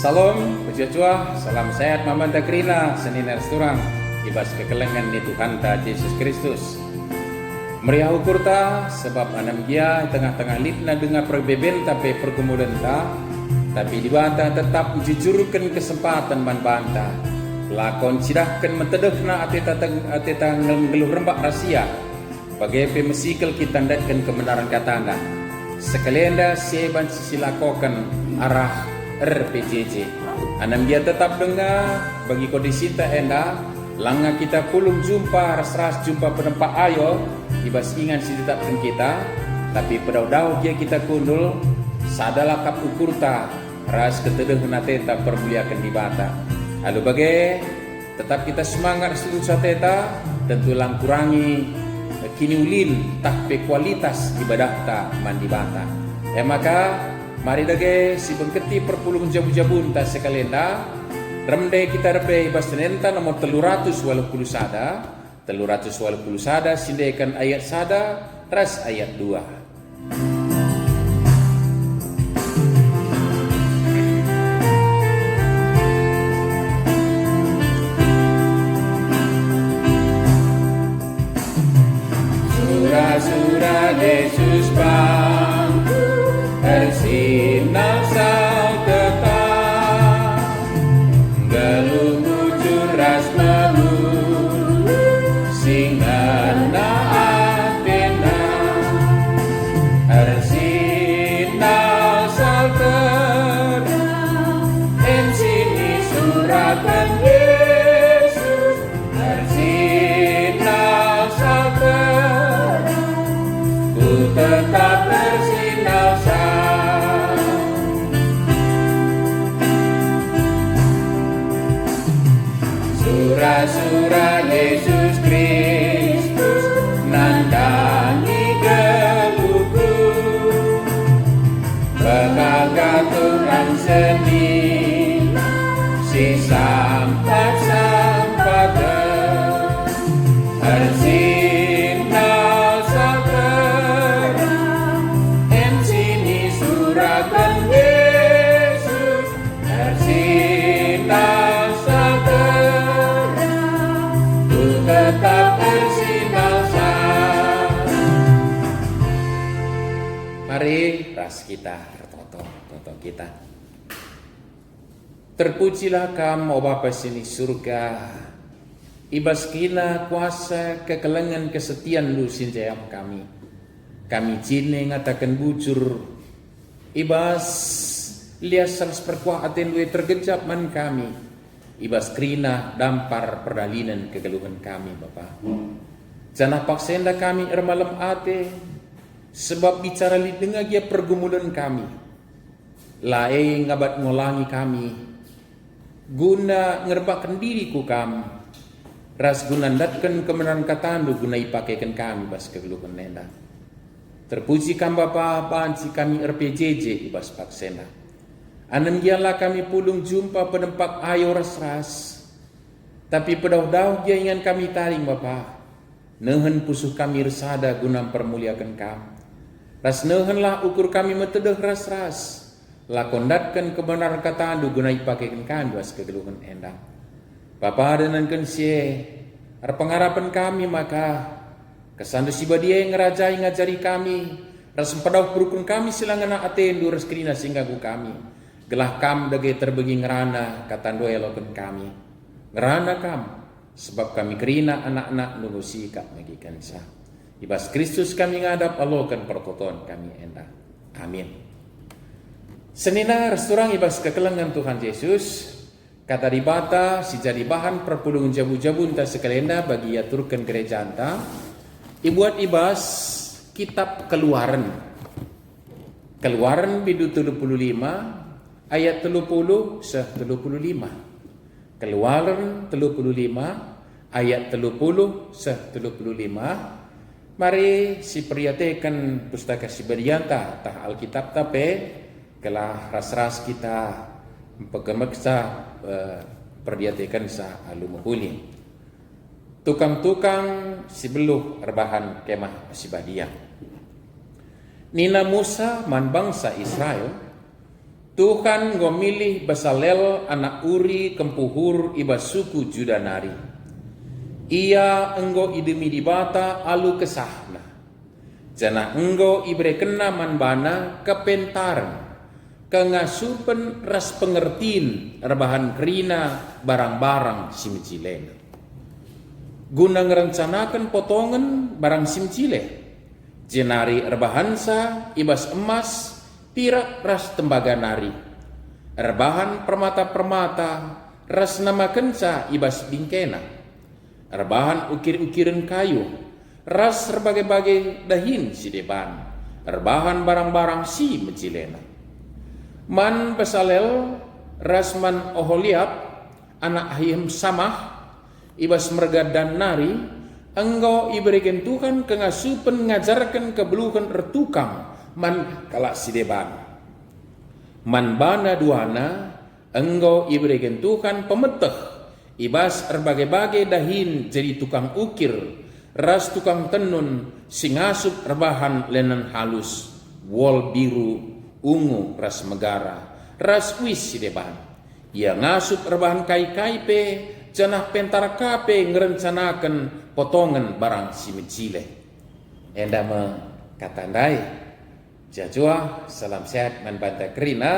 Salam, pejajua, salam sehat mamanda krina, senina resturang, ibas kekelengan ni Tuhan ta Yesus Kristus. Meriah ukur ta, sebab anam dia tengah-tengah litna dengan perbeben tapi pergumulan ta, tapi di banta tetap jujurkan kesempatan man banta. Lakon sidahkan mentedekna ateta ngeluh rembak rahasia, bagai pemesikal kita ndatkan kebenaran katanda. Sekalianda seban sisi lakokan arah RPJJ. Anam dia tetap dengar bagi kondisi tak enda langa kita pulung jumpa ras jumpa penempat ayo ibas ingan si tetapkan kita tapi pedau-dau dia kita kundul sadalah kap ukur ta ras ketedeh nate ta permuliakan di bata. Lalu bagai tetap kita semangat seluruh sateta tentu lang kurangi kini ulin tahpe kualitas ibadah ta mandi bata. Maka mari dage si bengketi perpulung jabu-jabun ta sekalenda remde kita rebe ibas tenenta nomor 380 sada sindekan ayat sada ras ayat 2. Surah Yesus bangku tersinar sang tetap geluh bujur ras melulu singana atena tersinar sang terang en sini suratan Yesus tersinar sang terang ku tetap tersinar sang. Surah Yesus Kristus nandangi geluhku bagagat orang seni si sampat tersinar sang terang en sini suratan Yesus tersinar sang terang ku tetap tersinar sang. Mari ras kita toto kita. Terpujilah Kam, O Bapa sini surga, ibas kina kuasa kekelengan kesetiaan lu sinjayam kami. Kami cine ngatakan bujur, ibas lias sang seperkuah aten lu tergejap man kami. Ibas krina dampar perdalinan kegeluhan kami Bapa. Janah paksenda kami ermalam ate, sebab bicara li dengar dia pergumulan kami. Lae ngabat ngolangi kami, guna ngerbakan diriku kam, ras guna datkan kemenaran katandu guna ipakaikan kami bas kegeluhan nenda. Terpuji kam Bapa banci kami RPJJ ibas paksenda. Anem gialah kami pulung jumpa penempat ayo ras-ras, tapi pedau-dau dia ingan kami taring Bapa. Nehen pusuh kami resada guna permuliakan kam. Ras nehenlah ukur kami metedeh ras-ras. Lakondatkan kebenaran katandu guna ipakaikan kami bas kegeluhan endang. Bapa denankan sie pengharapan kami maka kesandu si badia yang ngerajai ngajari kami ras empadau perukun kami silangana atendu ras krina sehingga ku kami gelah kam dage terbegi ngerana katandu elokan kami ngerana kam sebab kami kerina anak-anak nunggu sikap magikan sah ibas Kristus kami ngadap alokan pertoton kami endang. Amin. Senina resturang ibas kekelengan Tuhan Yesus kata dibata si jadi bahan perpulungan jabu-jabun ta sekalenda bagi aturkan gereja anta ibuat ibas kitab Keluaran bidu 35 ayat 30 35 Keluaran 35 ayat 30 35. Mari si perhatikan pustaka si berianta tah Alkitab tape kelah ras-ras kita pegemeksa perdiatekan sa alumuhuli. Tukang-tukang si beluh rebahan kemah si badia. Nina Musa man bangsa Israel Tuhan ngomilih Besalel anak Uri kempuhur iba suku Judanari. Ia enggo idemi dibata alu kesahna. Jana enggo ibre kena manbana kepentaran. Kengasupen ras pengertiin rebahan kerina barang-barang simcilena. Guna ngerencanakan potongan barang simcile. Jenari rebahansa ibas emas pirak ras tembaga nari. Rebahan permata-permata ras nama kenca ibas bingkena. Rebahan ukir-ukiran kayu ras berbagai-bagai dahin si depan. Rebahan barang-barang si mencilena. Man Besalel rasman Oholiab anak Ahim Samah ibas merga dan nari engkau iberikan Tuhan kengasupen ngajarkan kebeluhan ertukang man kalak si deban. Man bana duana engkau iberikan Tuhan pemeteh ibas berbagai-bagai dahin jadi tukang ukir ras tukang tenun singasup rebahan lenen halus wol biru ungu ras megara ras wis si deban. Ia ngasup rebahan kai-kai pe janah pentar kape ngerencanakan potongan barang si mencile. Enda me katandai jajua salam sehat man banta kerina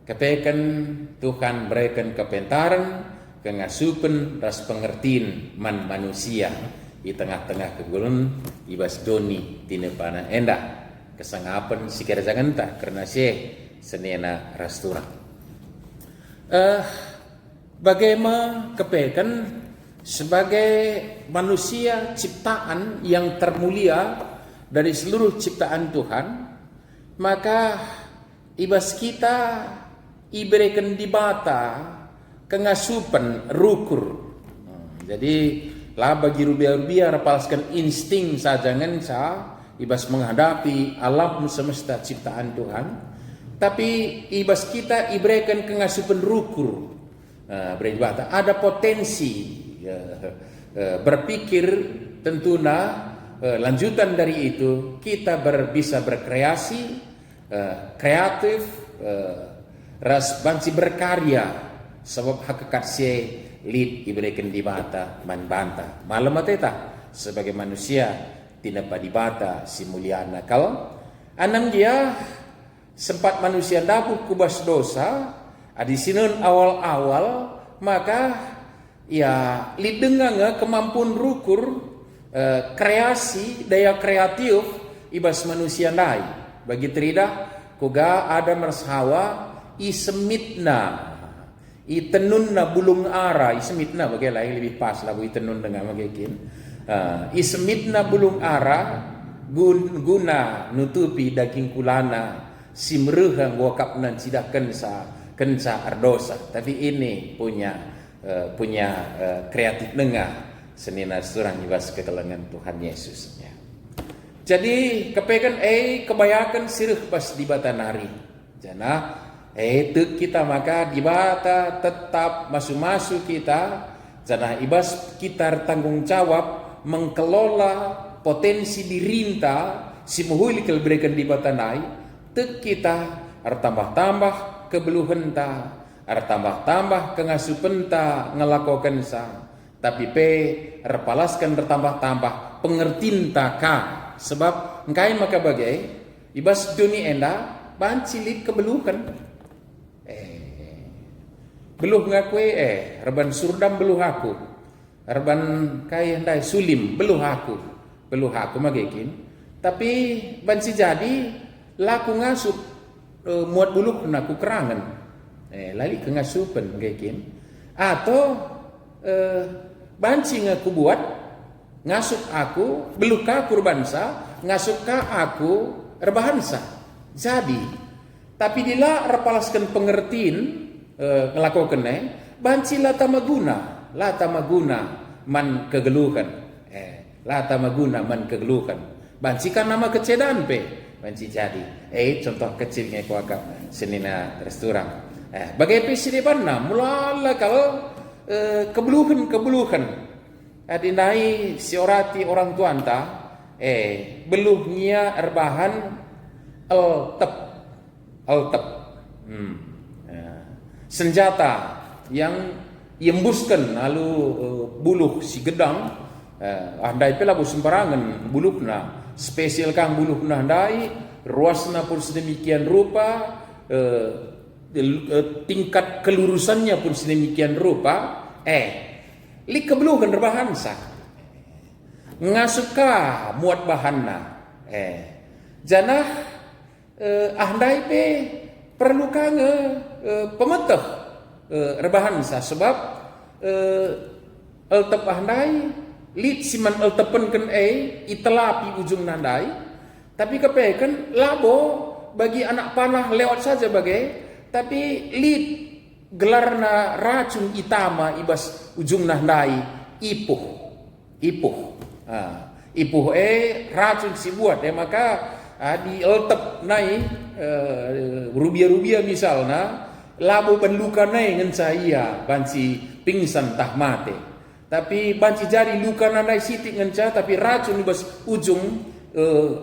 kepekan Tuhan berikan kepentaran kengasupen ras pengertiin man manusia di tengah-tengah kegulun ibas doni tinepana enda kesangapan si kerjangan tak karena si senena rastura. Bagaimana kepekan sebagai manusia ciptaan yang termulia dari seluruh ciptaan Tuhan, maka ibas kita iberikan dibata kengasupan rukur. Jadi lah bagi rubia-rubia rapalaskan insting saja ngensa ibas menghadapi alam semesta ciptaan Tuhan, tapi ibas kita iberikan kengasupan rukur. Beribadah ada potensi berpikir tentunya lanjutan dari itu kita bisa berkreasi kreatif ras banci berkarya sebab hakikat si lid iberikan di mata man banta malam mateta sebagai manusia tidak dibata si mulia nakal anam dia sempat manusia dapuh kubas dosa adisinun awal-awal maka ya lidengang kemampuan rukur kreasi daya kreatif ibas manusia nai bagi terida koga ada mersawa isemitna itenunna bulung ara isemitna bagi lain lebih pas lagu itenun dengan magikin isemitna bulung ara guna nutupi daging kulana simrehang wakapnan sidah kenca ardosa, tapi ini punya kreatif nengah senina surang ibas kekelengan Tuhan Yesus. Ya. Jadi kepekan kebayakan sirih pas di bata nari. Jana tek kita maka di bata tetap masuk kita. Jana ibas kita tanggung jawab mengkelola potensi dirinta si muhulikal berikan di bata nai. Tek kita tambah-tambah kebeluhenta tambah-tambah kengasupenta ngelakokan sa tapi repalaskan bertambah-tambah pengertinta ka sebab engkai maka bagai ibas dunia enda bancilit kebeluhan beluh ngakwe reban surdam beluh aku reban kai ndai sulim beluh aku magekin tapi banci jadi laku ngasup muat bulu naku kerangan lali kengasupan kayak atau banci ngaku buat ngasup aku beluk ka kurbansa ngasup ka aku rebahansa jadi tapi dila repalaskan pengertiin ngelakukan banci lata maguna man kegeluhan lata maguna man kegeluhan banci kan nama kecedan pe banci jadi contoh kecilnya kuakap senina restoran bagai pesi depan mulala kalau kebeluhan adinai siorati orang tuanta beluhnya erbahan altep Senjata yang yembuskan lalu buluh si gedang, andai pela sembarangan buluhna, spesial kang buluhna andai, ruasna pun sedemikian rupa, tingkat kelurusannya pun sedemikian rupa, li kebeluhan berbahansa, ngasuka muat bahanna, janah andai pe perlu kange pemeteh rebahansa sebab eltep andai lit siman eltepenken itelapi ujung nandai tapi kepekan labo bagi anak panah lewat saja bagai tapi lit gelarna racun itama ibas ujung nandai ipuh racun si buat maka di eltep nai rubia misalnya labo benluka nai ngan saya banci pingsan tah mate tapi banci jadi luka nai sitik ngan tapi racun bas ujung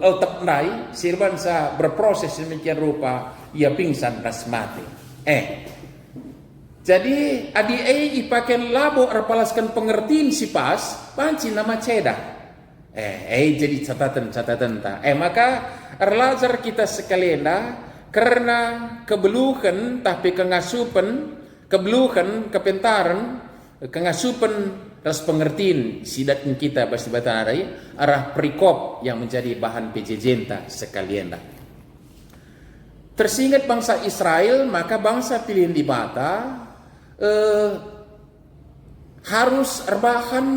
eltep nai sirban sa berproses demikian rupa ia pingsan tas mate jadi adi ipaken labo erpalaskan pengertiin si pas banci nama cedah jadi catatan ta maka erlajar kita sekalian karena kebeluhan tapi kengasupan kebeluhan kepentaran kengasupan ras pengertian sidat kita pasti batan arah perikop yang menjadi bahan pejejenta sekalian tersingat bangsa Israel maka bangsa pilihan di bata harus erbahan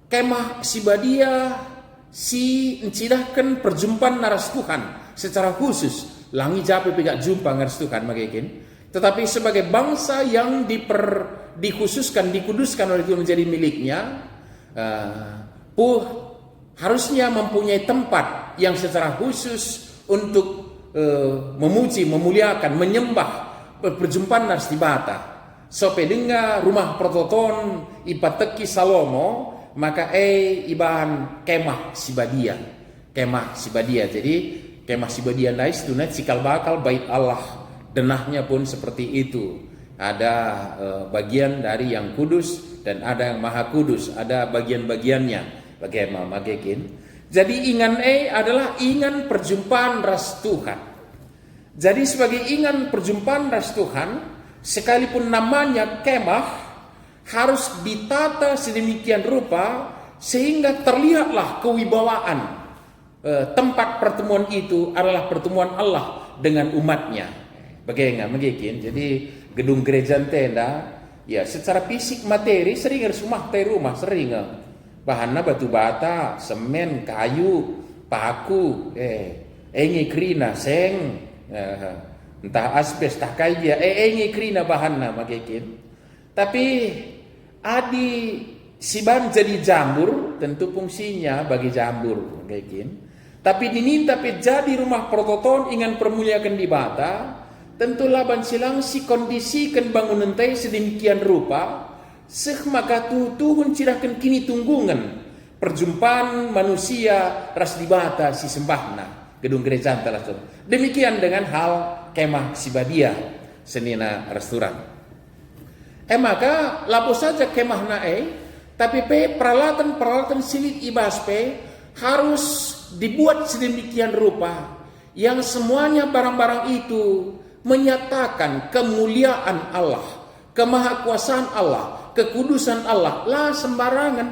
kemah sibadia si encidahkan perjumpaan naras Tuhan secara khusus langi jape pegak jumpa naras Tuhan magikin tetapi sebagai bangsa yang dikuduskan oleh Tuhan menjadi miliknya harusnya mempunyai tempat yang secara khusus untuk memuji, memuliakan, menyembah perjumpaan naras tibata sope dengar rumah prototon ipateki Salomo maka ibahan kemah sibadia jadi kemah sibadia nais tunai cikal bakal bait Allah denahnya pun seperti itu ada bagian dari yang kudus dan ada yang maha kudus ada bagian-bagiannya bagaimana magekin jadi ingan adalah ingan perjumpaan ras Tuhan jadi sebagai ingan perjumpaan ras Tuhan sekalipun namanya kemah harus ditata sedemikian rupa sehingga terlihatlah kewibawaan tempat pertemuan itu adalah pertemuan Allah dengan umatnya. Bagaimana mungkin? Jadi gedung gereja tenda ya secara fisik materi sering rumah sering bahannya batu bata, semen, kayu, paku, krina, seng, entah asbes, entah kayu, krina bahannya mungkin. Tapi adi siban jadi jamur tentu fungsinya bagi jamur mungkin. Tapi diminta jadi rumah prototon ingan permuliakan di bata tentu laban silang si kondisikan bangunan teh sedemikian rupa maka Tuhan cirahkan kini tunggungan perjumpaan manusia ras di bata si sembahna gedung gereja telah demikian dengan hal kemah sibadia senina restoran maka lapo saja kemah tapi peralatan silit ibas harus dibuat sedemikian rupa yang semuanya barang-barang itu menyatakan kemuliaan Allah, kemahakuasaan Allah, kekudusan Allah lah sembarangan.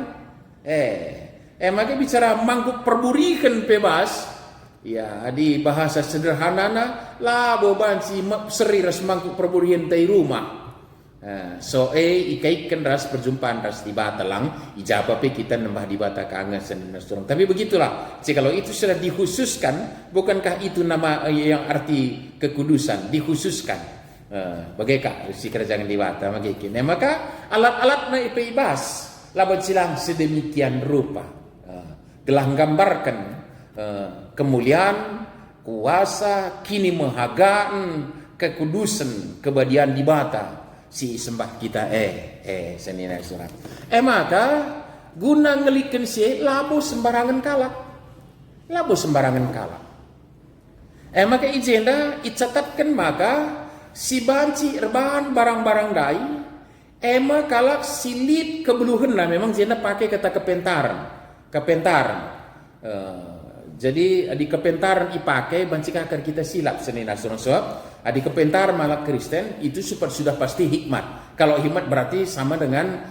Maka bicara mangkuk perburikan bebas ya di bahasa sederhana lah boban si seri ras mangkuk perburikan dari rumah. Ikaikan ras perjumpaan ras di bata lang ijabah kita nambah di bata keangan senang. Tapi begitulah jikalau itu sudah dikhususkan bukankah itu nama yang arti kekudusan dikhususkan bagaikah si kerajaan di bata maka alat-alat na ibas labat silang sedemikian rupa telah menggambarkan kemuliaan kuasa kini menghagaan kekudusan kebadian di bata si sembah kita senina surat maka guna ngelikan si labo sembarangan kalak maka ijenda icatatkan maka si banci rebahan barang-barang dai ema kalak silit kebeluhan lah memang jena pakai kata kepentaran. Jadi di kepentaran ipakai banci akan kita silap senina sebab di kepentaran malah Kristen itu sudah pasti hikmat. Kalau hikmat berarti sama dengan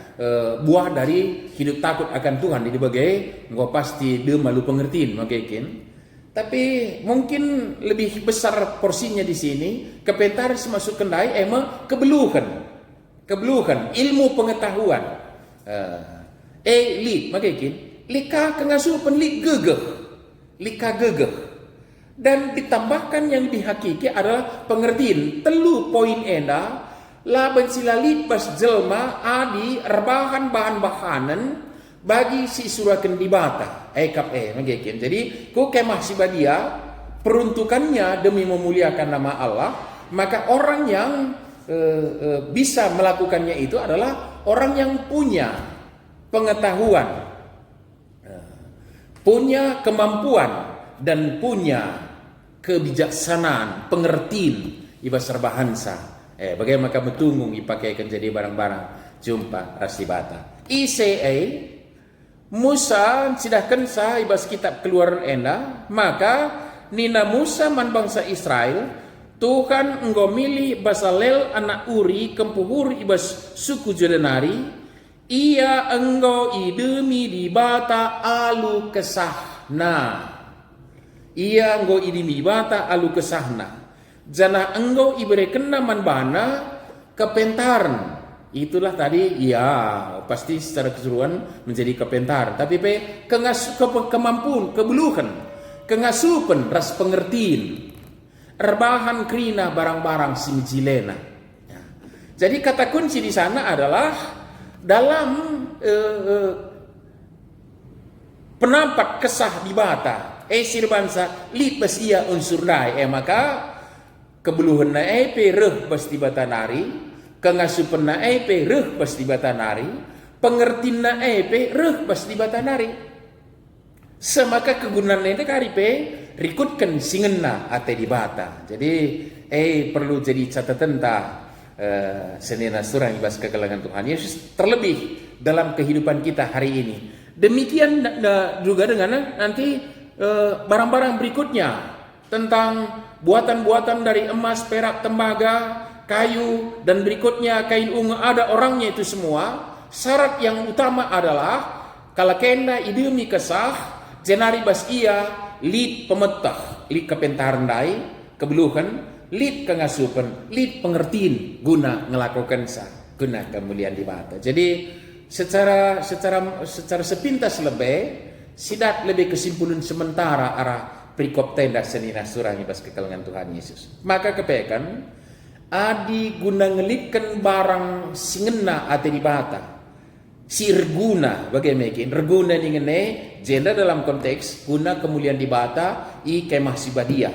buah dari hidup takut akan Tuhan. Jadi bagai nggak pasti dia malu pengertian makin. Tapi mungkin lebih besar porsinya di sini kepentaran masuk kendai emang kebeluhan ilmu pengetahuan. Lit makin lika kengasupan lika gegeh dan ditambahkan yang dihakiki adalah pengertian telu poin enda laban silalit pas jelma adi rebahan bahan-bahanan bagi si surakan dibata makin. Jadi ku kemah si badia peruntukannya demi memuliakan nama Allah, maka orang yang bisa melakukannya itu adalah orang yang punya pengetahuan, punya kemampuan dan punya kebijaksanaan, pengertian ibas bahasa. Bagaimana kamu tunggung dipakaikan jadi barang-barang jumpa rasibata. ICA Musa sidahkan sa ibas kitab keluaran enda, maka nina Musa man bangsa Israel Tuhan engkau milih Basalel anak Uri kempuhur ibas suku Jodenari. Ia engkau idemi di bata alu kesahna. Ia engkau idemi di bata alu kesahna. Jana engkau iberikan naman bana kepentaran. Itulah tadi ya pasti secara keseluruhan menjadi kepentaran. Tapi kemampuan, kebeluhan, kengasupan, ras pengertian, rebahan krina barang-barang simjilena. Ya. Jadi kata kunci di sana adalah dalam penampak kesah di bata sir bangsa lipas ia unsur dai maka kebeluhan na reh pas di bata nari kengasupan na reh pas di bata nari pengertian na reh pas di bata nari semaka kegunaan itu karipe rikutkan singena ate di bata. Jadi perlu jadi catatan senina surang ibas kegelangan Tuhan Yesus terlebih dalam kehidupan kita hari ini. Demikian juga dengan nanti barang-barang berikutnya tentang buatan-buatan dari emas, perak, tembaga, kayu dan berikutnya kain ungu ada orangnya itu semua. Syarat yang utama adalah kalau kena idemi kesah jenari bas ia lid pemetah, lid kepentaran dai, kebeluhan lid kengasupan, lid pengertiin guna ngelakukan guna kemuliaan di mata. Jadi secara sepintas lebih sidat lebih kesimpulan sementara arah perikop tenda senina surang ibas kekelengan Tuhan Yesus. Maka kepekan adi guna ngelitkan barang singena ate di bata. Si reguna bagaimana reguna ningene jenda dalam konteks guna kemuliaan di bata i kemah sibadia.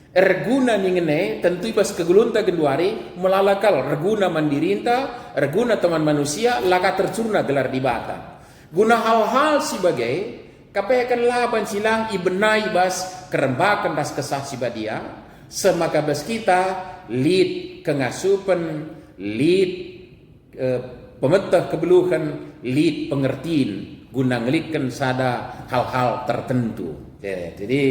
Reguna ningene tentu ibas kegulunta genduari melalakal reguna mandirinta reguna teman manusia laka tercurna gelar di bata. Guna hal-hal sebagai kapekan laban silang ibenai bas kerembakan das kesah sibadia semaka bas kita lid kengasupan lid pemetah kebeluhan lid pengertiin guna ngelitkan sada hal-hal tertentu. Jadi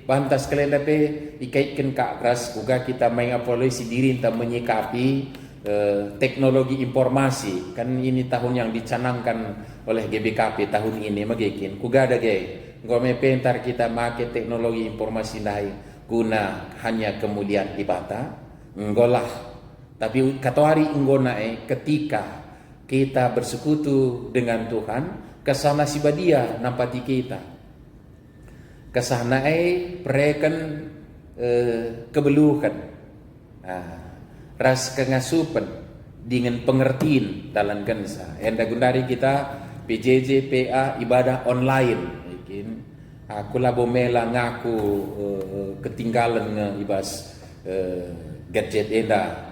pantas kalian dapat dikaitkan kak keras juga kita mengapolisi diri untuk menyikapi teknologi informasi kan ini tahun yang dicanangkan oleh GBKP tahun ini magikin kuga ada gay ngome pentar kita make teknologi informasi naik guna hanya kemuliaan ibata ngolah tapi katawari nggonae ketika kita bersekutu dengan Tuhan kesana sibadia nampati kita kesana preken kebeluhan ras kengasupan dengan pengertian dalam gensa enda gundari kita PJJ PA ibadah online mungkin aku labo mela ngaku ketinggalan ibas gadget enda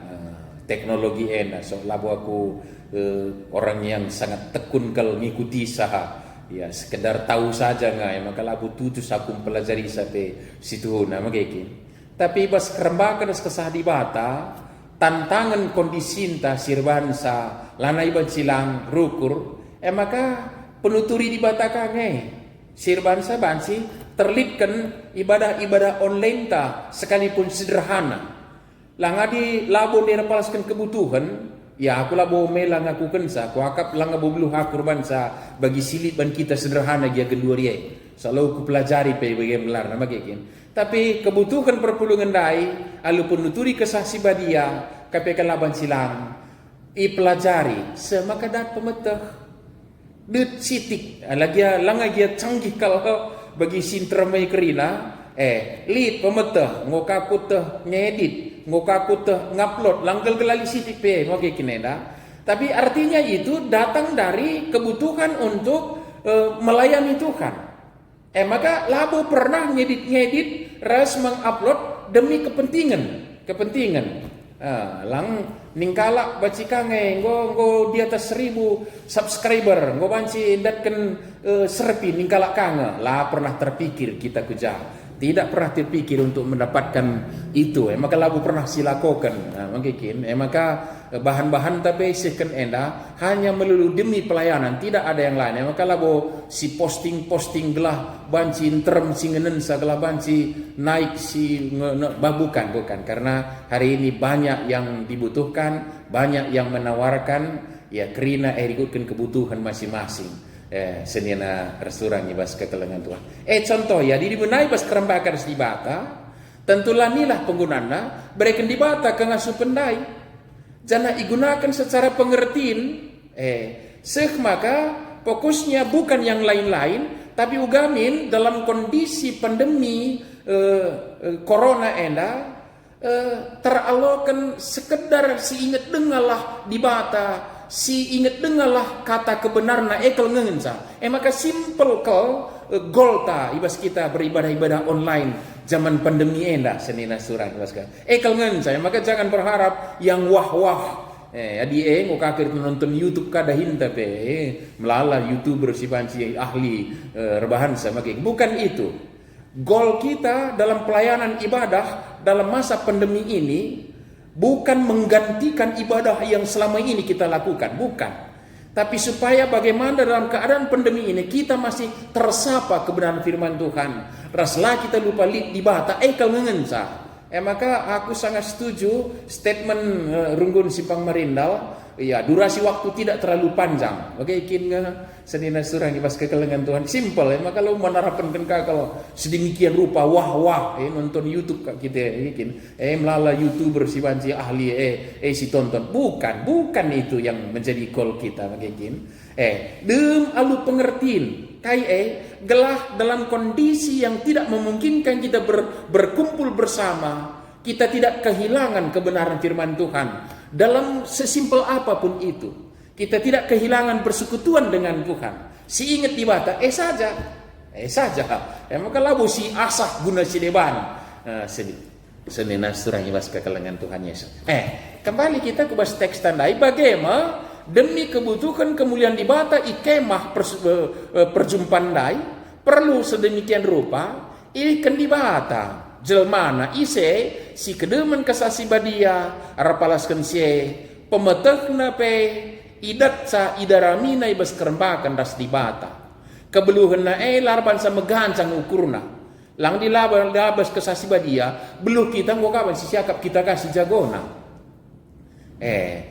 teknologi enda so labo aku orang yang sangat tekun kalau mengikuti saha ya sekedar tahu saja nggak maka labu tutus aku pelajari sampai situ nama kayak tapi bas kerembakan kesah di bata tantangan kondisi ta sirbansa lanai bancilang rukur maka penuturi di batakangai sirbansa bansi terlipkan ibadah-ibadah online ta sekalipun sederhana langadi labo dirapalaskan kebutuhan ya aku labo melang aku kensa aku akap lang bublu hakurban sa bagi silip ban kita sederhana dia gendurie selalu ku pelajari pe bagaimana nama kekin tapi kebutuhan perpulungan dai alu penuturi kesasi badia KPK laban silang ipelajari semakadat pemeteh dit sitik lagi langagia canggih kalau bagi sintermai kerina lead pemeteh ngokaku teh ngedit ngokaku teh ngupload langgal gelali sitik pe ngoke kinenda tapi artinya itu datang dari kebutuhan untuk melayani Tuhan maka labo pernah ngedit ras mengupload demi kepentingan lang ningkalak bacikange ngo di atas 1000 subscriber ngo banci datkan serpi ningkalak kange lah pernah terpikir kita kujah tidak pernah terpikir untuk mendapatkan itu maka labu pernah silakokan mungkin maka bahan-bahan tapi second enda hanya melulu demi pelayanan tidak ada yang lain maka labu si posting gelah banci term singenen segala banci naik si bukan karena hari ini banyak yang dibutuhkan banyak yang menawarkan ya kerina ikutkan kebutuhan masing-masing senina restoran bas kekelengan Tuhan contoh ya di benai bas kerembakan di bata tentulah nilah penggunana berikan di bata ke ngasuh pendai jana igunakan secara pengertian maka fokusnya bukan yang lain-lain tapi ugamin dalam kondisi pandemi corona enda teralokan sekedar si ingat dengalah di bata si ingat dengarlah kata kebenarna ekel ngensa maka simple kau golta ibas kita beribadah-ibadah online zaman pandemi enda senina surah ibas ka ekel ngensa maka jangan berharap yang wah-wah adi ngokakir nonton YouTube kadahin tapi melala YouTuber si banci ahli rebahan sama bukan itu goal kita dalam pelayanan ibadah dalam masa pandemi ini bukan menggantikan ibadah yang selama ini kita lakukan, bukan. Tapi supaya bagaimana dalam keadaan pandemi ini kita masih tersapa kebenaran firman Tuhan. Raslah kita lupa di bata ekal ngengensa. Maka aku sangat setuju statement Runggun Simpang Marindal. Ya, durasi waktu tidak terlalu panjang. Oke, ikin senina surah pas kekelengan Tuhan simple. Maka kalau menarapkan kalau sedemikian rupa wah nonton YouTube kak kita ikin melala YouTuber si banci ahli si tonton. Bukan itu yang menjadi goal kita ikin. Dem alu pengertiin kai gelah dalam kondisi yang tidak memungkinkan kita berkumpul bersama. Kita tidak kehilangan kebenaran firman Tuhan dalam sesimpel apapun itu. Kita tidak kehilangan persekutuan dengan Tuhan. Si ingat di bata, saja. Maka labu si asah guna si deban. Senina surah ibas kekelengan Tuhan Yesus. Kembali kita ke bahas teks tandai bagaimana demi kebutuhan kemuliaan di bata ikemah perjumpaan dai perlu sedemikian rupa ikan di bata. Jelmana ise si kedemen kesasi badia rapalaskan sie pemetehna pe idat sa idaramina ibas kerembakan das di bata kebeluhna larban sa megancang ukurna lang di labas kesasi badia beluh kita ngokaban si siakap kita kasih jagona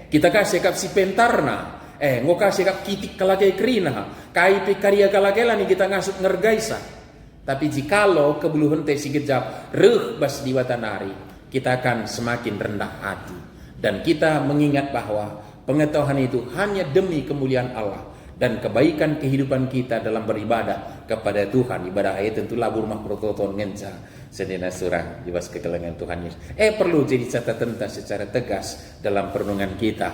kita kasih kap si pentarna ngokasih kap kitik kalagay krina kai pe karya kalagela ni kita ngasut ngergaisa. Tapi jikalau kebeluhan teh sigejap bas di watanari, kita akan semakin rendah hati. Dan kita mengingat bahwa pengetahuan itu hanya demi kemuliaan Allah dan kebaikan kehidupan kita dalam beribadah kepada Tuhan. Ibadah ayat tentu labur mah prototon ngenca sedena surah jibas kekelengan Tuhan Yesus. Perlu jadi catatan secara tegas dalam perenungan kita.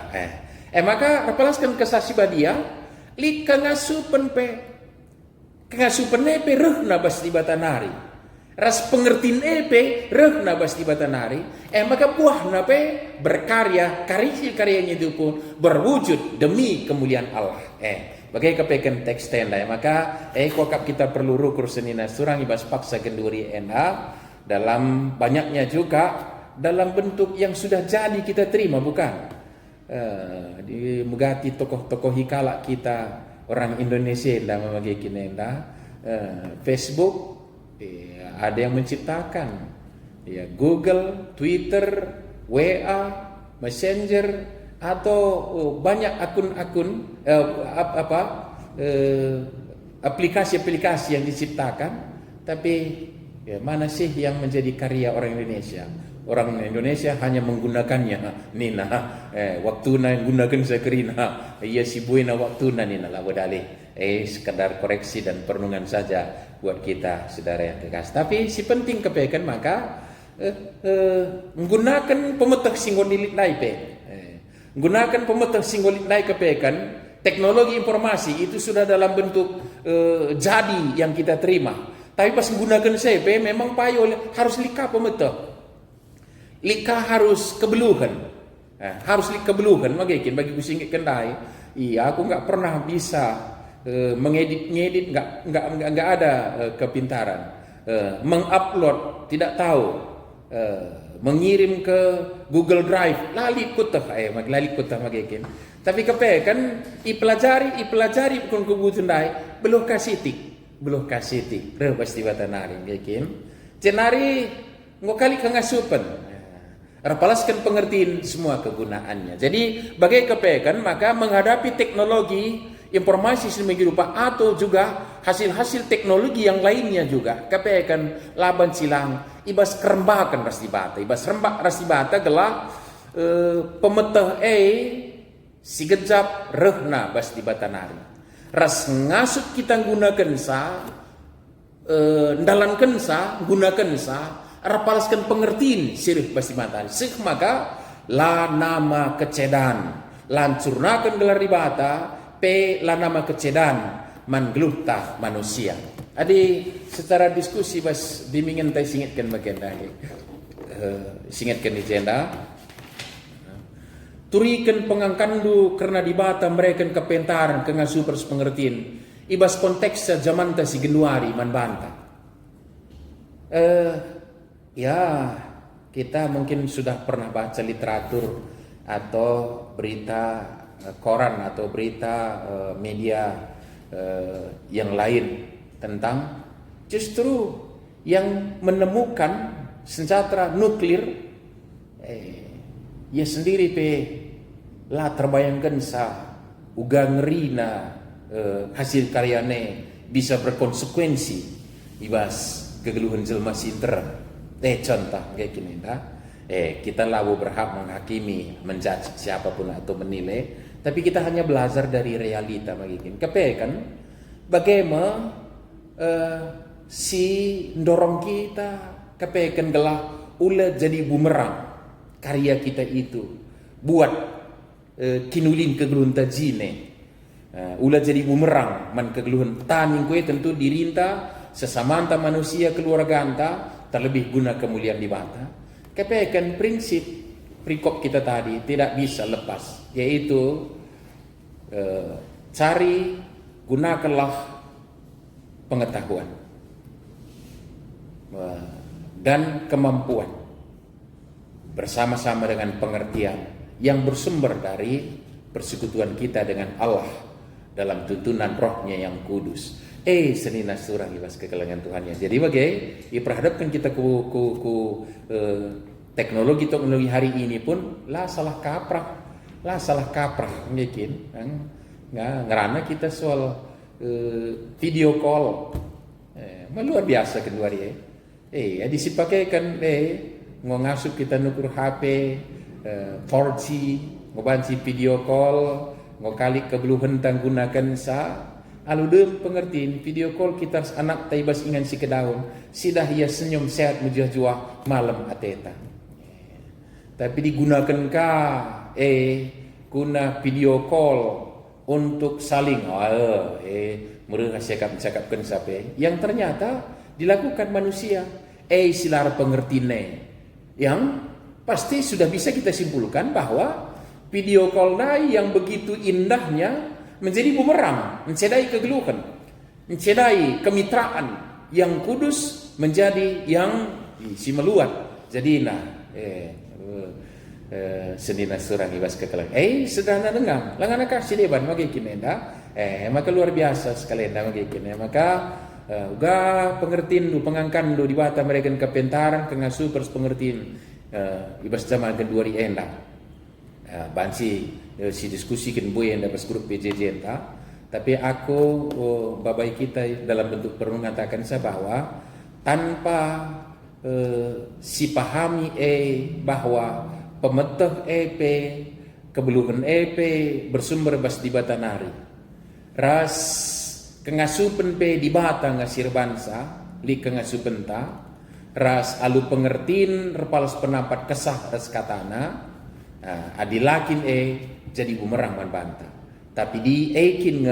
Maka repalaskan kesaksi badia li kangasupen pe kangasupen epe rehna bas di batanari. Ras pengertiin epe rehna bas di batanari. Maka buahna pe berkarya karyanya itu pun berwujud demi kemuliaan Allah. Bagai kepekan teks tenda. Maka kokap kita perlu rukur senina surang ibas paksa kenduri dalam banyaknya juga dalam bentuk yang sudah jadi kita terima, bukan? Megati tokoh-tokoh hikala kita orang Indonesia dah memakai kinenda Facebook ada yang menciptakan ya, Google, Twitter, WA, Messenger atau banyak akun-akun aplikasi-aplikasi yang diciptakan, tapi ya, mana sih yang menjadi karya orang Indonesia? Orang Indonesia hanya menggunakannya. Nina, waktu na gunakan sekerina, iya si buena waktu na nina lah bodali. Sekedar koreksi dan perenungan saja buat kita, saudara yang kekasih. Tapi si penting kepekan maka menggunakan pemetak singgolit naik menggunakan pemetak singgolit naik kepekan. Teknologi informasi itu sudah dalam bentuk jadi yang kita terima. Tapi pas menggunakan CP memang payo harus lika pemetak. Lika harus kebeluhan, harus lika kebeluhan. Magikin bagi kusingit kendai. Iya, aku nggak pernah bisa mengedit, nggak ada kepintaran. Mengupload tidak tahu, mengirim ke Google Drive lali kutah, magikin. Tapi kepekan ipelajari bukan kebutuhan dai, belum kasih tik, pasti batanari, magikin. Cenari ngokali kengasupan. Rapalaskan pengertian semua kegunaannya. Jadi bagai kepekan maka menghadapi teknologi informasi sedemikian rupa atau juga hasil-hasil teknologi yang lainnya juga kepekan laban silang ibas kerembakan rasibata ibas rembak rasibata gelah pemetah si gejap rehna bas di batanari ras ngasut kita gunakan sa ndalankan sa gunakan sa rapalaskan pengertiin sirih basi matari sih maka la nama kecedan lancurnakan gelar ribata pe la nama kecedan manggeluta manusia. Adi secara diskusi bas bimbingan tay singitkan bagian dah singitkan di jenda turikan pengangkandu karena dibata mereka kepentaran kengasu pers pengertiin ibas konteks zaman ta si Januari man banta. Ya, kita mungkin sudah pernah baca literatur atau berita koran atau berita media yang lain tentang justru yang menemukan senjata nuklir ya sendiri lah terbayangkan sa uga ngerina hasil karyane bisa berkonsekuensi ibas kegeluhan jelma sinter. Contoh kayak gini kita lalu berhak menghakimi, menjudge siapapun atau menilai, tapi kita hanya belajar dari realita begini. Kepekan bagaimana si dorong kita kepekan gelah ula jadi bumerang karya kita itu buat kinulin kegeluhan tajine ula jadi bumerang man kegeluhan taning kue tentu dirinta sesamanta manusia keluarga anta terlebih guna kemuliaan di bata. Kepekan prinsip perikop kita tadi tidak bisa lepas, yaitu cari gunakanlah pengetahuan dan kemampuan bersama-sama dengan pengertian yang bersumber dari persekutuan kita dengan Allah dalam tuntunan rohnya yang kudus. Senina surah ibas kekelangan Tuhannya. Jadi diperhadapkan kita ku teknologi hari ini pun lah salah kaprah mungkin ngerana kita soal video call luar biasa kedua dia disipakaikan ngasup kita nukur HP 4G ngobanci video call ngokali kebeluhan tang gunakan sa aludem pengertiin video call kita anak taibas ingan si kedaun sidah ia senyum sehat mujah-juah malam ateta tapi digunakan guna video call untuk saling mereka cakapkan sampai yang ternyata dilakukan manusia silar pengertiannya yang pasti sudah bisa kita simpulkan bahwa video call yang begitu indahnya menjadi bumerang, mencedai kegeluhan, mencedai kemitraan yang kudus menjadi yang si meluat. Jadi senina surang ibas kekelang sederhana dengar langana kasih deban magi kinenda maka luar biasa sekali enda magi kinenda maka uga pengertiin du pengangkan du di bata mereka kepentaran kengasuh pers pengertiin ibas zaman kedua ri enda bansi si diskusikan boy enda pas grup PJJ enda tapi aku babai kita dalam bentuk perlu mengatakan saya bahwa tanpa si pahami bahwa pemeteh kebeluhan bersumber bas di batanari ras kengasupen di bata ngasir bangsa li kengasupen ta ras alu pengertiin repalas penampat kesah ras katana adilakin jadi bumerang man banta tapi di ekin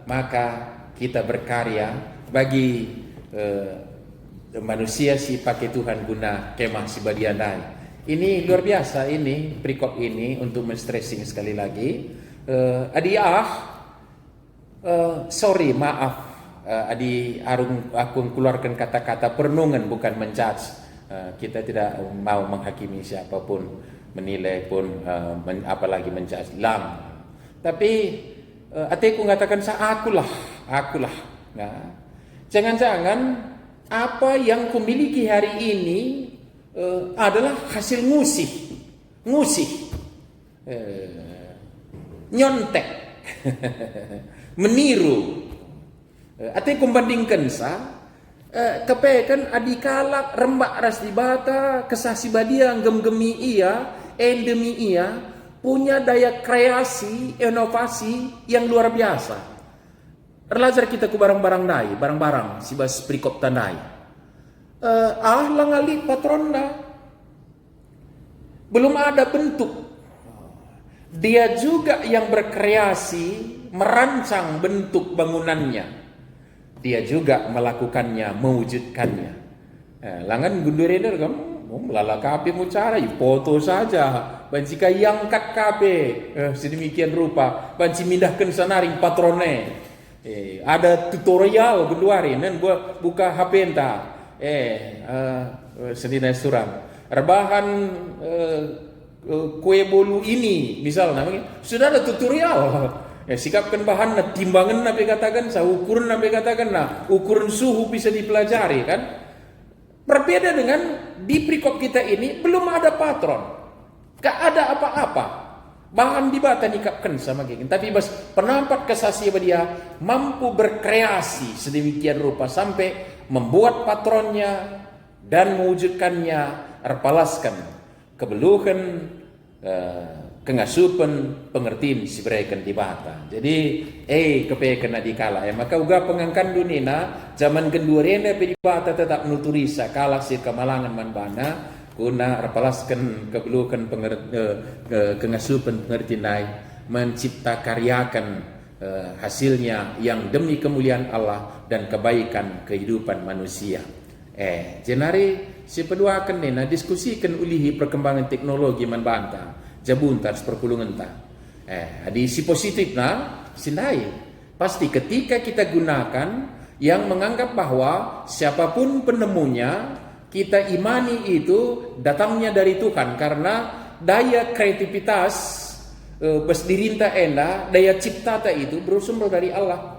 maka kita berkarya bagi manusia si pakai Tuhan guna kemah si badiandai. Ini luar biasa ini perikop ini untuk men-stressing sekali lagi. Sorry maaf Adi Arung aku keluarkan kata-kata perenungan bukan menjudge. Kita tidak mau menghakimi siapapun, menilai pun apalagi menjudge lam. Tapi aku mengatakan akulah. Nah, jangan-jangan apa yang kumiliki hari ini adalah hasil ngusih, nyontek, meniru. Ate kumbandingkan kepekan adikalak rembak ras di bata kesasi badia gem-gemi ia, endemi ia punya daya kreasi, inovasi yang luar biasa. Terlajar kita ku barang-barang dai, barang-barang si bas perikop tandai. Langali patronda belum ada bentuk. Dia juga yang berkreasi, merancang bentuk bangunannya. Dia juga melakukannya, mewujudkannya. Langan gundur ini kamu melala kape mau cara, foto saja. Banci yang kat kape sedemikian rupa. Banci mindahkan sanaring patrone. Ada tutorial gunduari, dan buka HP entah. Senina surang rebahan kue bolu ini misalnya sudah ada tutorial sikapkan bahan timbangan nabi katakan ukuran nabi katakan ukuran suhu bisa dipelajari kan. Berbeda dengan di perikop kita ini belum ada patron, gak ada apa-apa bahan di bata dikapkan sama gini, tapi bas penampak kesasi dia mampu berkreasi sedemikian rupa sampai membuat patronnya dan mewujudkannya terpalaskan kebeluhan kengasupan pengertiin si berikan di bata. Jadi kepekan dikala maka uga pengangkan dunina zaman kedua rene di bata tetap nuturisa kalah si kemalangan manbana guna terpalaskan kebeluhan kengasupan pengertiin mencipta karyakan hasilnya yang demi kemuliaan Allah dan kebaikan kehidupan manusia. Jenari si peduakan nena diskusikan ulihi perkembangan teknologi manbanta jabuntar seperpulungan ta. Di si positif sindai. Pasti ketika kita gunakan yang menganggap bahwa siapapun penemunya kita imani itu datangnya dari Tuhan karena daya kreativitas besdirinta enda daya ciptata itu bersumber dari Allah.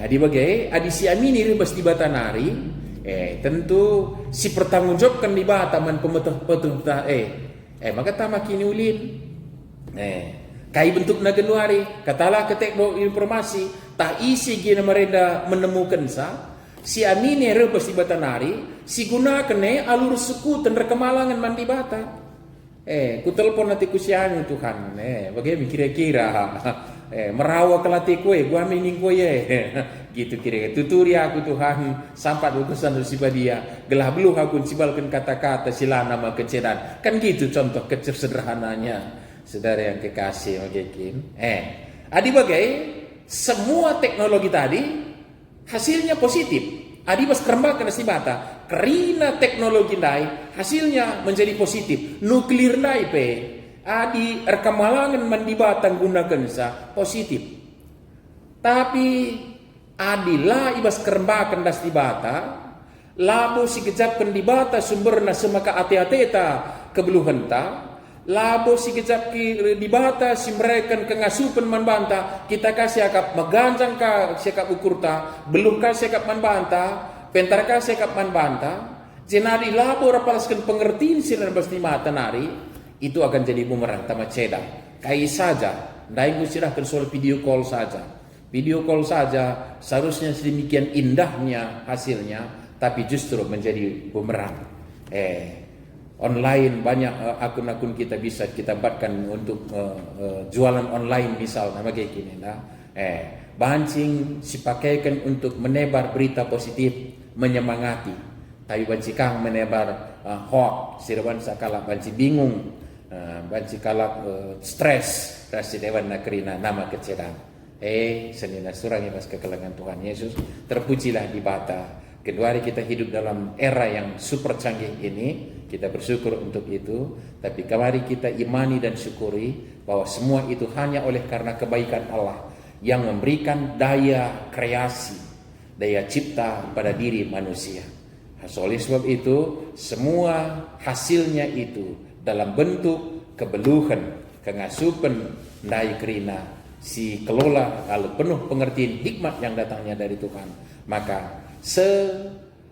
Adi bagai adi si amini bes di batanari tentu si pertanggungjawabkan di bata man pemetah maka tamakini ulin kai bentuk nagenuari katalah ke teknologi informasi tak isi gina merenda menemukan si amini bes di batanari si gunakan alur suku dan rekemalangan man di bata. Ku telepon nanti ku siang Tuhan. Bagaimana kira-kira merawa kelati kue, gua mining kue gitu kira-kira. Tuturi aku Tuhan sampai utusan siapa dia. Gelah beluh aku sibalkan kata-kata sila nama keceran. Kan gitu contoh kecil sederhananya. Saudara yang kekasih makin. Adi bagai semua teknologi tadi hasilnya positif. Adi pas kerembakan si bata kerina teknologi nai hasilnya menjadi positif nuklir nai adi rekamalangan mandibatang gunakan positif tapi adilah ibas kerembakan das di bata labo si kejapkan di bata sumberna semaka ate-ateta kebeluhan ta, labo si kejap di bata si mereka kengasupan manbanta, kita kasih akap maganjang ka siakap ukur ta, beluh ka siakap manbanta, pentar ka siakap manbanta, jenari labo rapalaskan pengertian sinar basti mata nari, itu akan jadi bumerang tamat cedang. Kayak saja, ndai silahkan soal video call saja. Video call saja seharusnya sedemikian indahnya hasilnya, tapi justru menjadi bumerang. Online banyak akun-akun kita bisa kita buatkan untuk jualan online misal nama kayak gini nah. Bancing sipakaikan untuk menebar berita positif, menyemangati. Tapi banci kang menebar hoax, sirwan sakala banci bingung, banci kala stres, rasi dewan nakrina nama kecedang. Senina surang ibas kekelangan Tuhan Yesus, terpujilah di bata. Kedua hari kita hidup dalam era yang super canggih ini, kita bersyukur untuk itu. Tapi kemari kita imani dan syukuri bahwa semua itu hanya oleh karena kebaikan Allah yang memberikan daya kreasi, daya cipta pada diri manusia. Oleh sebab itu, semua hasilnya itu dalam bentuk kebeluhan, kengasupan, daya kerina, si kelola kalau penuh pengertian hikmat yang datangnya dari Tuhan, maka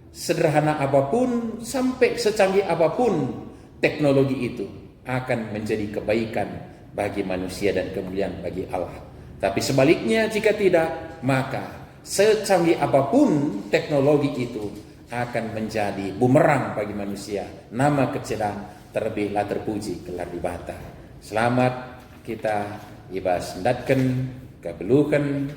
sederhana apapun sampai secanggih apapun teknologi itu akan menjadi kebaikan bagi manusia dan kemuliaan bagi Allah. Tapi sebaliknya jika tidak, maka secanggih apapun teknologi itu akan menjadi bumerang bagi manusia. Nama kecedang terlebihlah terpuji gelar di bata. Selamat kita ibas ndatken kebeluhan,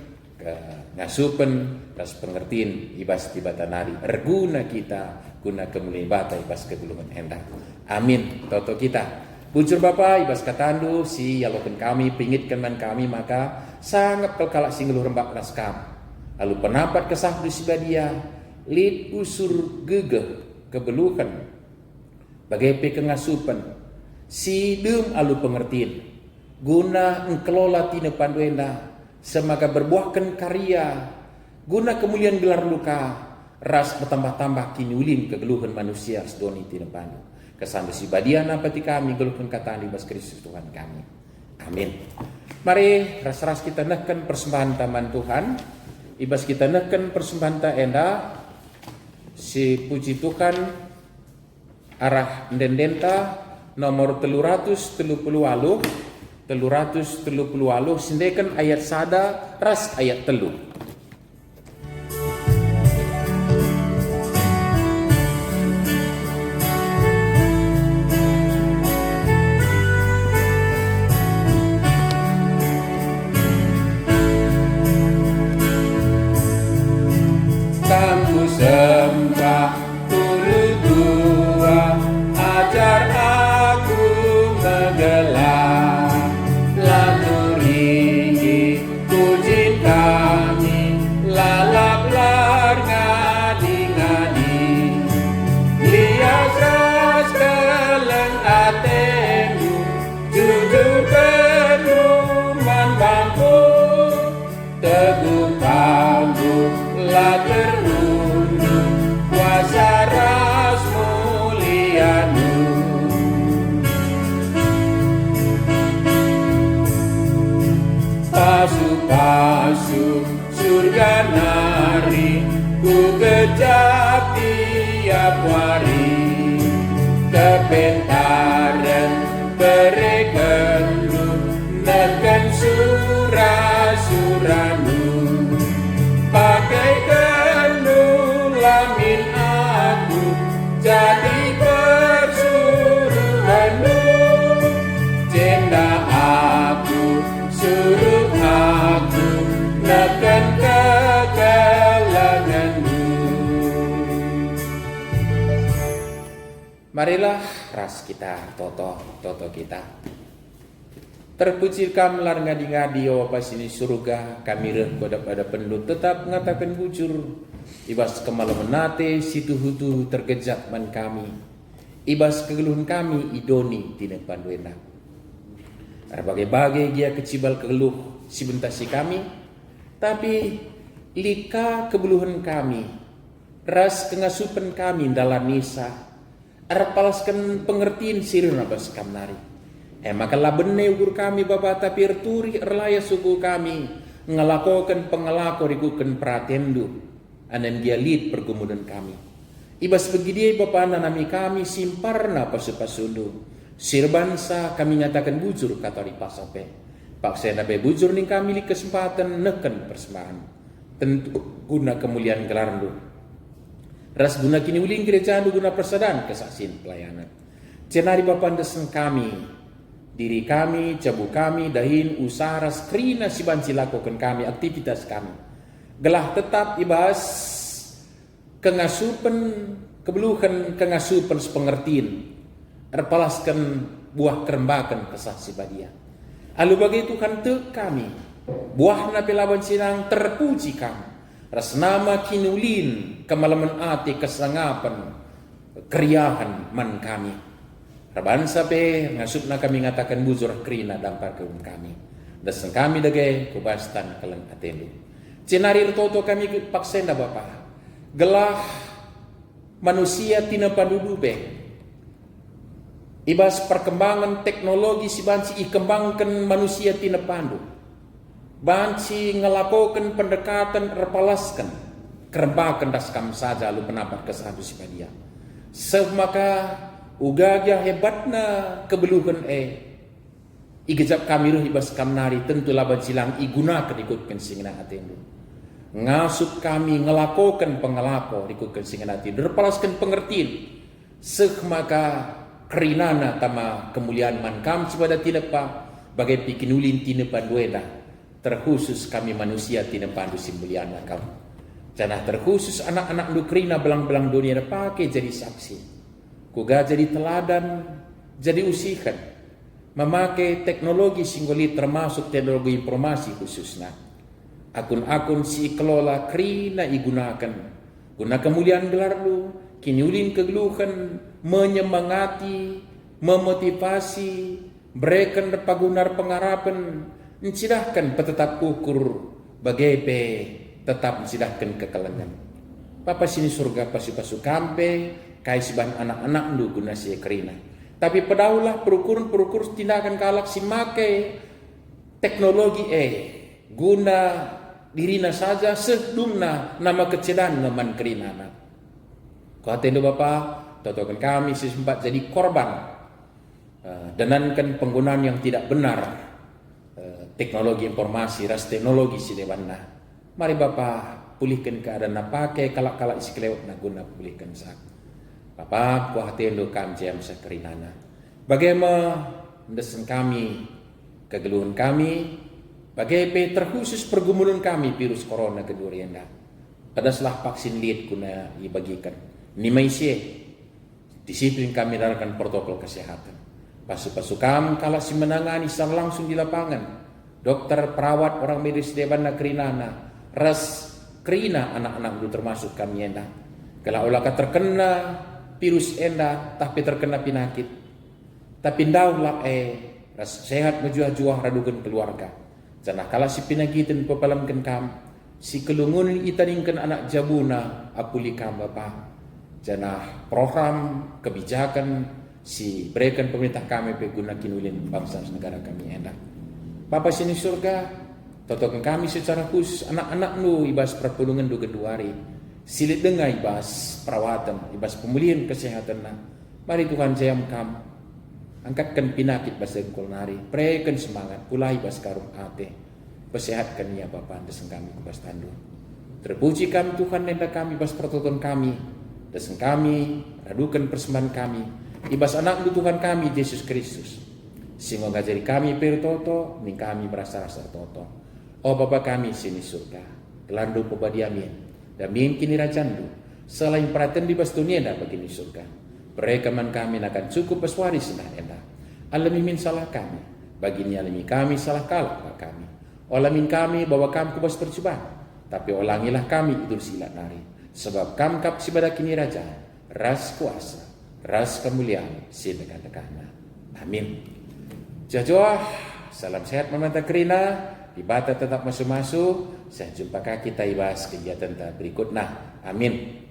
ngasupen, ras pengertiin ibas di bata nari. Erguna kita guna kemuliaan bata ibas kebeluhan hendak. Amin. Toto kita. Bujur Bapa ibas katandu si yaloken kami pingitkan man kami maka sangat kelkalak singguluh rembak raskam. Lalu penampat kesah di sibadia lid usur gegeh kebeluhan bagai kengasupen si dem alu pengertiin guna engkelola tina panduenda semaga berbuahkan karya guna kemuliaan gelar luka ras bertambah-tambah kini ulin kegeluhan manusia sedoni tina pandu kesan desibadiana pati kami geluhkan kata ibas Kristus Tuhan kami. Amin. Mari ras-ras kita neken persembahan taman Tuhan ibas kita neken persembahan ta enda si puji Tuhan arah ndendenta nomor 330 sindekan ayat sada ras ayat telu. Kamu sembah tulu tua, ajar aku menggelar, lalu ringi puji kami, lalap ngadi-ngadi, lias ras keleng atemu, jujur penuh manbangku, teguh tangguh lah terundung kuasa ras mulianu. Pasu-pasu surga nari ku kejap tiap hari, kepentaran berekelu neken surah-surahmu, pakai kendul lamin aku jadi persuruhanmu, jenda aku suruh aku neken kekelanganmu. Marilah ras kita toto kita. Terpuji kam lar ngadi-ngadi apa sini surga kami reh pada penduduk tetap mengatakan bujur ibas kemalam nate situ hutu tergejak man kami ibas kegeluhan kami idoni tina panduena berbagai-bagai dia kecibal kegeluh si bentasi kami tapi lika kebeluhan kami ras kengasupan kami dalam nisa, arpalaskan pengertian sirna bas kamnari. Makalah bene ukur kami Bapa tapi erturi erlaya suku kami, ngelakokan pengelako rikukan pratendu, anan dia lid pergumulan kami. Ibas begitu Bapa nanami kami simparna pasu-pasundu, sirbansa kami nyatakan bujur kata di pasape. Paksa nabe bujur ning kami li kesempatan neken persembahan. Tentu guna kemuliaan gelarndu. Ras guna kini uling gereja guna persadaan kesaksian pelayanan. Cenari Bapa desen kami, diri kami, cabu kami, dahin, usaha, skrina si banci lakukan kami, aktivitas kami. Gelah tetap ibas kengasupan, kebeluhan kengasupan sepengertian. Erpalaskan buah kerembakan kesaksi badia. Alu bagi Tuhan te kami, buah na pelawan sinang terpuji kami. Ras nama kinulin kemalaman ati kesangapan keriahan man kami. Raban sape ngasup na kami ngatakan bujur krina dampar keun kami. Dasang kami dagay kubastan kalang atelu. Cenari toto kami paksenda Bapa. Gelah manusia tina pandudube. Ibas perkembangan teknologi si banci ikembangkan manusia tina pandu. Banci ngelakukan pendekatan erpalaskan. Kerembakan daskam saja lu penapat kesatu si padia. Semaka ugaja hebatna kebeluhan igejap kami ruh ibas kamnari tentu laban silang igunakan ikutkan singina atendu. Ngasup kami ngelakukan pengelako ikutkan singina atendu. Derpalaskan pengertian. Semaka kerinana tama kemuliaan man kami sepada tidak pa bagai pikinulin tina pandueda terkhusus kami manusia tina pandu simbulian kami. Janah terkhusus anak-anak nukrina belang-belang dunia pakai jadi saksi. Kuga jadi teladan, jadi usikan. Memakai teknologi singgoli termasuk teknologi informasi khususnya. Akun-akun si kelola krina igunakan. Guna kemuliaan gelar lu, kini ulin kegeluhan, menyemangati, memotivasi, berikan pagunar pengarapan, mencidahkan petetap ukur, bagai tetap mencidahkan kekalangan. Papa sini surga pasu-pasu kampe, kaisiban anak-anak ndu guna si kerina. Tapi pedaulah perukur tindakan kalak si make teknologi guna dirina saja sedumna nama kecedan naman kerinana. Kau atendo Bapa, totokan kami sempat jadi korban denankan penggunaan yang tidak benar teknologi informasi, ras teknologi si dewanna. Mari Bapa pulihkan keadaan na pakai kalak-kalak isi kelewat na guna pulihkan sak. Bapa kuah tendo kami jam sakerinana. Bagaimana mendesak kami kegeluhan kami, bagaimana terkhusus pergumulan kami virus corona kedua rienda. Pada selah vaksin liat guna dibagikan. Nimaisye disiplin kami dalam protokol kesehatan. Pasu-pasu kami kalau si menangani secara langsung di lapangan. Dokter, perawat, orang medis dewan na kerinana, ras kerina anak-anak itu termasuk kami enda. Kalau ulaka terkena virus enda, tapi terkena penyakit. Tapi ndaulah ras sehat menjuah-juah radukan keluarga. Jangan kalau si penyakit pepalamkan kam, si kelungun itaningkan anak jabuna apuli kam Bapa. Jangan program kebijakan si berikan pemerintah kami peguna kinulin bangsa negara kami enda. Bapa sini surga, totokan kami secara khusus anak-anak nu ibas perpulungan du keduari. Silit dengar ibas perawatan, ibas pemulihan kesehatan na. Mari Tuhan jayam kam. Angkatkan penyakit bahasa kulnari, berikan semangat, pulai ibas karum ate. Persehatkan ya Bapa deseng kami kubas tandu. Terpuji kami Tuhan nenda kami ibas pertoton kami. Deseng kami, radukan persembahan kami. Ibas anak Tuhan kami Yesus Kristus. Sehingga ngajari kami pertoto, ning kami berasa-rasa toto. Oh Bapa kami sini surga, gelandu pebadiamin, dan kini rajandu. Selain perhatian di bas dunia dah begini surga. Perekaman kami akan cukup beswari senah enda. Alamimin salah kami, bagini alami kami salah kalah kami. Olamin kami bahwa kami kubas percobaan, tapi olangilah kami idul silat nari. Sebab kam kap sibada kini raja, ras kuasa, ras kemuliaan, sidekan-dekana. Amin. Jajah, salam sehat memantah kerina, ibada tetap masuk-masuk. Saya jumpa kita ibas kegiatan berikutnya. Amin.